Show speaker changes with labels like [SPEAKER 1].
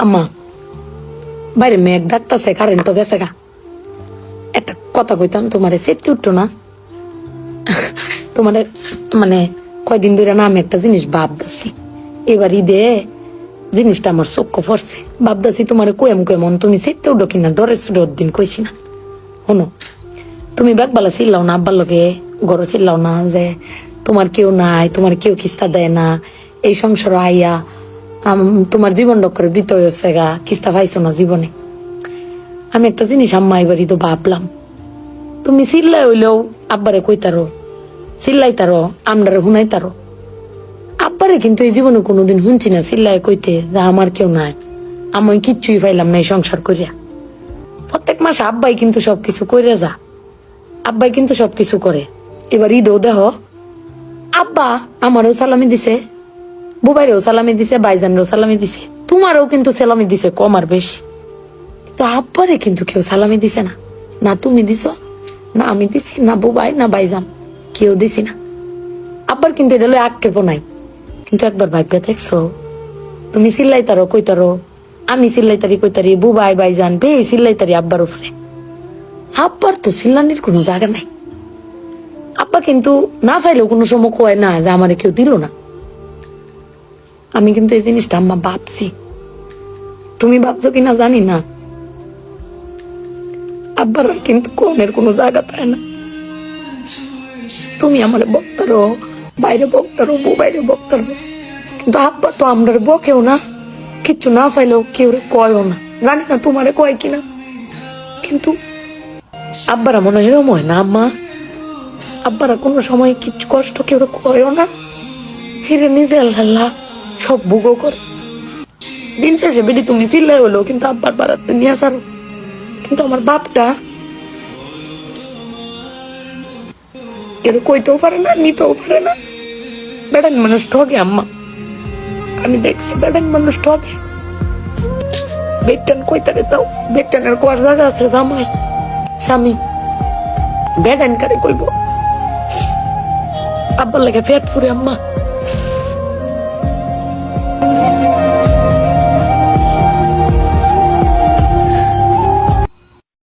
[SPEAKER 1] আম্মা বাইরে মেঘ ডাকতেছে, কারেন্ট তো গেছে গা। একটা কথা কইতাম, তোমার সেটতে উঠতো না? তোমার মানে কয়দিন ধরে না আমি একটা জিনিস ভাবতেছি, এবার ঈদে জিনিসটা আমার চোখ পড়ছে। ভাবতেছি তোমার কেমন তুমি সেটতে উঠো কিনা, ডরের সুডোর দিন কইছি না। শোনো, তুমি বেগবালা চিল্লাও না, আব্বার লগে গড় চিল্লাও না যে তোমার কেউ নাই, তোমার কেউ কিস্তা দেয় না, এই সংসার আইয়া তোমার জীবন ডক্করে বৃত হয়েছে গা, কিস্তা পাইছো না জীবনে। আমি একটা জিনিস আম্মা এবারই তো ভাবলাম, তুমি চিল্লাই হইলেও আব্বারে কইতারো, চিল্লাইতারো, আমরারে শুনাইতারো। আব্বারে কিন্তু এই জীবনে কোনোদিন শুনছি না চিল্লাই কইতে যে আমার কেউ নাই, আমি কিচ্ছুই পাইলাম না এই সংসার করিয়া। প্রত্যেক মাসে আব্বাই কিন্তু সবকিছু কইরা যা, আব্বাই কিন্তু সবকিছু করে। এবার ঈদেও দেহ আব্বা আমারও সালামি দিছে, বুবাইরেও সালামি দিছে, বাইজানরেও সালামি দিছে, তোমারও কিন্তু সালামি দিছে কম আর বেশি। কিন্তু আব্বারে কিন্তু কেউ সালামি দিছে না, না তুমি দিছ, না আমি দিছি, না বুবাই, না বাইজান, কেউ দিছি না। আব্বার কিন্তু এটা লয় আক্ষেপ নাই। কিন্তু একবার ভাইবে দেখছো, তুমি চিল্লাইতারো কইতারো, আমি চিল্লাইতারি কইতারি, বুবাই বাইজান বে চিল্লাইতারি আব্বার উপরে। আব্বার তো চিল্লানির কোনো জায়গা নাই। আব্বা কিন্তু না পাইলেও কোনো সময় কয় না যে আমারে কেউ দিল না। আমি কিন্তু এই জিনিসটা আম্মা ভাবছি, তুমি ভাবছো কিনা জানি না। আব্বার কিন্তু কমের কোনো জায়গা পায় না। তুমি আমার বক্তারো, বাইরে বক্তারো, বাইরে বক্তারো, কিন্তু আব্বা তো আমরা বকেও না, কিচ্ছু না পাইলেও কেউ কয়ও না। জানি না তোমারে কয় কিনা, কিন্তু আব্বারা মনে হয় এরম হয় না আম্মা। আব্বারা কোনো সময় কিছু কষ্ট কেউ কয়ও না, হিরে নিজে আল্লাহ সব ভোগও করে। দিন শেষে বেটি তুমি চিল্লাই হলো কিন্তু আব্বার বাড়াতে নিয়ে আসারো। কিন্তু আমার বাপটা কেউ কইতেও পারে না, নিতেও পারে না। বেড়ান মানুষ ঠকে আম্মা, আমি দেখছি বেড়ান মানুষ ঠকে। বেটান কইতারে তাও বেটানের কোয়ার জায়গা আছে, জামাই স্বামী বেড়ান কারে কইব। আব্বার লাগে ফেট ফুরে আম্মা।